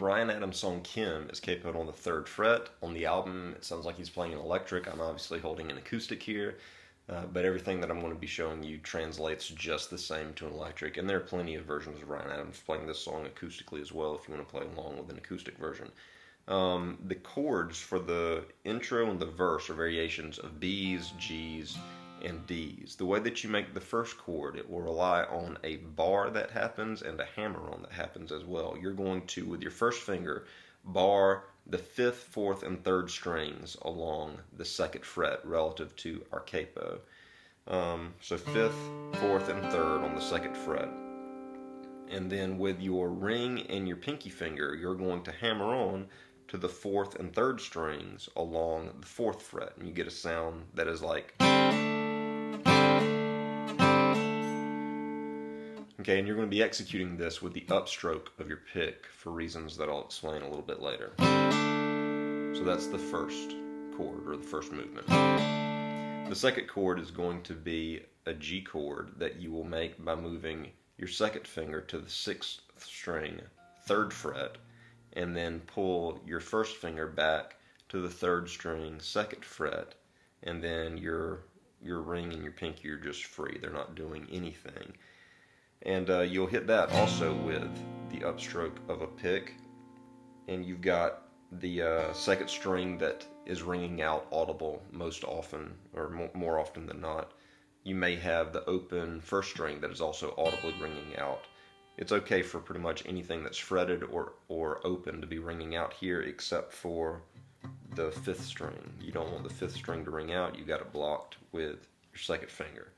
Ryan Adams' song Kim is capoed on the 3rd fret. On the album, it sounds like he's playing an electric. I'm obviously holding an acoustic here, but everything that I'm going to be showing you translates just the same to an electric. And there are plenty of versions of Ryan Adams playing this song acoustically as well if you want to play along with an acoustic version. The chords for the intro and the verse are variations of B's, G's, and D's. The way that you make the first chord, it will rely on a bar that happens and a hammer-on that happens as well. You're going to, with your first finger, bar the 5th, 4th, and 3rd strings along the 2nd fret relative to our capo. So 5th, 4th, and 3rd on the 2nd fret. And then with your ring and your pinky finger, you're going to hammer on to the 4th and 3rd strings along the 4th fret. And you get a sound that is like... Okay, and you're going to be executing this with the upstroke of your pick for reasons that I'll explain a little bit later. So that's the first chord, or the first movement. The second chord is going to be a G chord that you will make by moving your second finger to the 6th string, 3rd fret, and then pull your first finger back to the 3rd string, 2nd fret, and then your ring and your pinky are just free. They're not doing anything. And you'll hit that also with the upstroke of a pick. And you've got the 2nd string that is ringing out audible most often, or more often than not. You may have the open 1st string that is also audibly ringing out. It's okay for pretty much anything that's fretted or open to be ringing out here except for the 5th string. You don't want the 5th string to ring out. You got it blocked with your 2nd finger.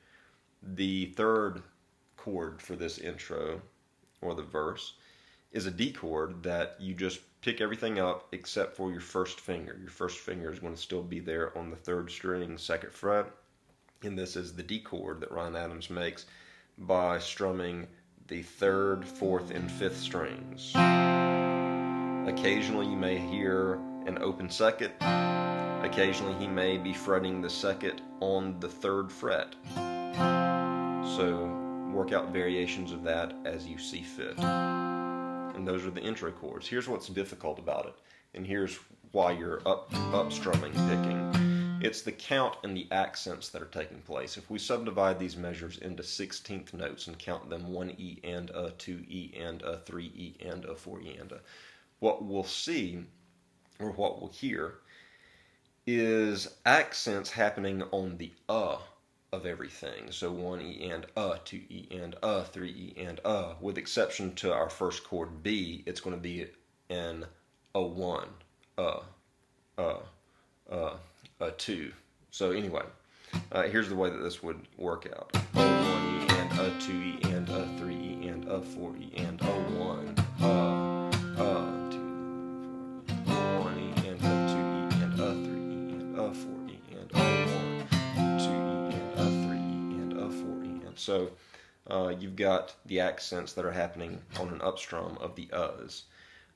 The 3rd chord for this intro, or the verse, is a D chord that you just pick everything up except for your first finger. Your first finger is going to still be there on the 3rd string, 2nd fret, and this is the D chord that Ryan Adams makes by strumming the 3rd, 4th, and 5th strings. Occasionally you may hear an open 2nd. Occasionally he may be fretting the 2nd on the 3rd fret. So work out variations of that as you see fit. And those are the intro chords. Here's what's difficult about it, and here's why you're up strumming, picking. It's the count and the accents that are taking place. If we subdivide these measures into 16th notes and count them 1 E and a, 2 E and a, 3 E and a, 4 E and a, what we'll see, or what we'll hear, is accents happening on the of everything. So 1 E and a, 2 E and a, 3 E and a. With exception to our first chord B, it's going to be an A1, a 2. So anyway, here's the way that this would work out. A1 E and a, 2 E and a, 3 E and a, 4 E and A1, 2, 1 E and a, 2 E and a, 3 E and a, 4 E and A1, 2 E and a, 3 E and a, 4 E and. So you've got the accents that are happening on an upstrum of the uhs.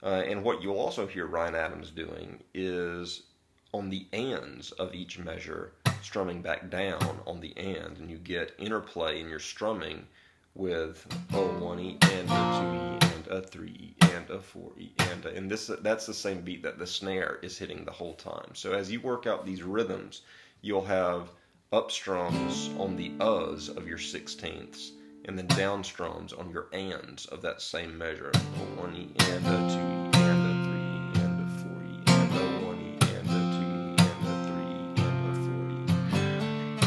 And what you'll also hear Ryan Adams doing is on the ands of each measure, strumming back down on the and you get interplay in your strumming with A1 E and a 2 E and a 3 E and a 4 E and a, and that's the same beat that the snare is hitting the whole time. So as you work out these rhythms, you'll have upstrums on the uhs of your 16ths, and then downstrums on your ands of that same measure. A1 E and a 2 E and a 3 E and a 4 E and a 1 E and a 2 E and a 3 E and a 4 E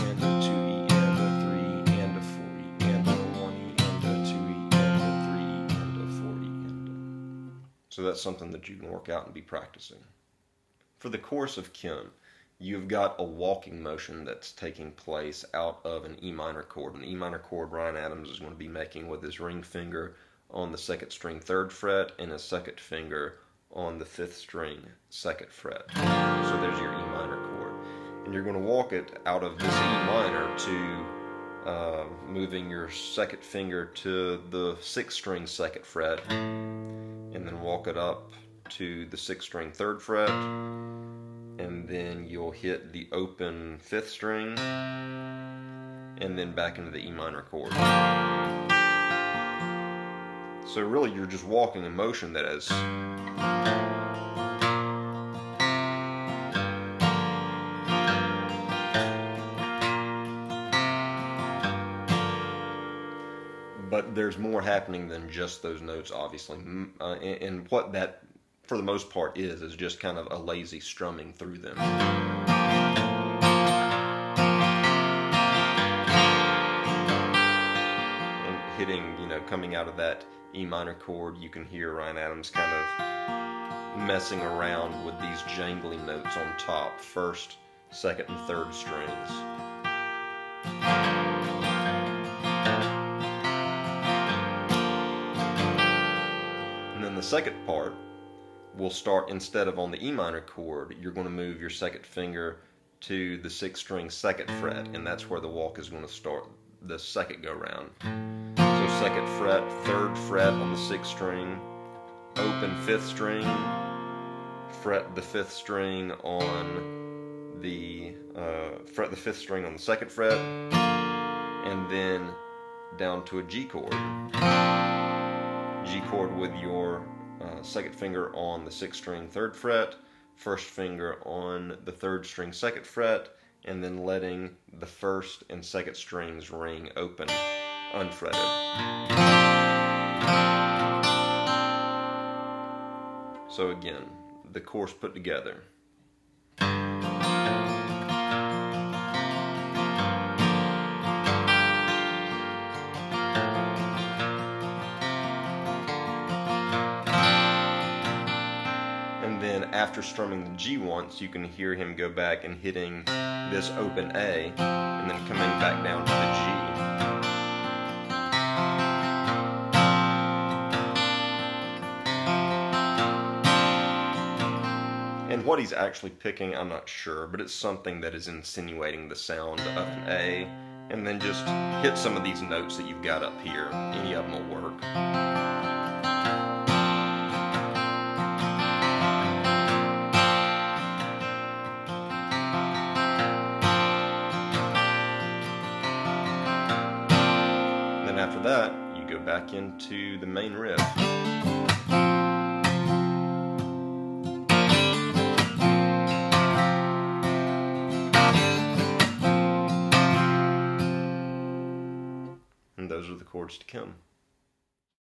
and a 2 E and a 3 and a 4 E and a 1 E and a 2 E and a 3 E and a 4 E and a. So that's something that you can work out and be practicing. For the chorus of Kim, you've got a walking motion that's taking place out of an E minor chord. An E minor chord Ryan Adams is going to be making with his ring finger on the 2nd string 3rd fret and his 2nd finger on the 5th string 2nd fret. So there's your E minor chord. And you're going to walk it out of this E minor to moving your 2nd finger to the 6th string 2nd fret, and then walk it up to the 6th string 3rd fret, and then you'll hit the open 5th string, and then back into the E minor chord. So really you're just walking a motion that is but there's more happening than just those notes, obviously. And what that, for the most part, is just kind of a lazy strumming through them. And hitting, coming out of that E minor chord, you can hear Ryan Adams kind of messing around with these jangly notes on top, first, second, and third strings. The second part will start, instead of on the E minor chord, you're going to move your second finger to the 6th string 2nd fret, and that's where the walk is going to start the second go round. So 2nd fret, 3rd fret on the 6th string, open 5th string, fret the 5th string on the 2nd fret, and then down to a G chord. G chord with your second finger on the 6th string 3rd fret, first finger on the 3rd string 2nd fret, and then letting the 1st and 2nd strings ring open, unfretted. So again, the course put together. After strumming the G once, you can hear him go back and hitting this open A, and then coming back down to the G. And what he's actually picking, I'm not sure, but it's something that is insinuating the sound of an A, and then just hit some of these notes that you've got up here. Any of them will work. After that, you go back into the main riff. And those are the chords to come.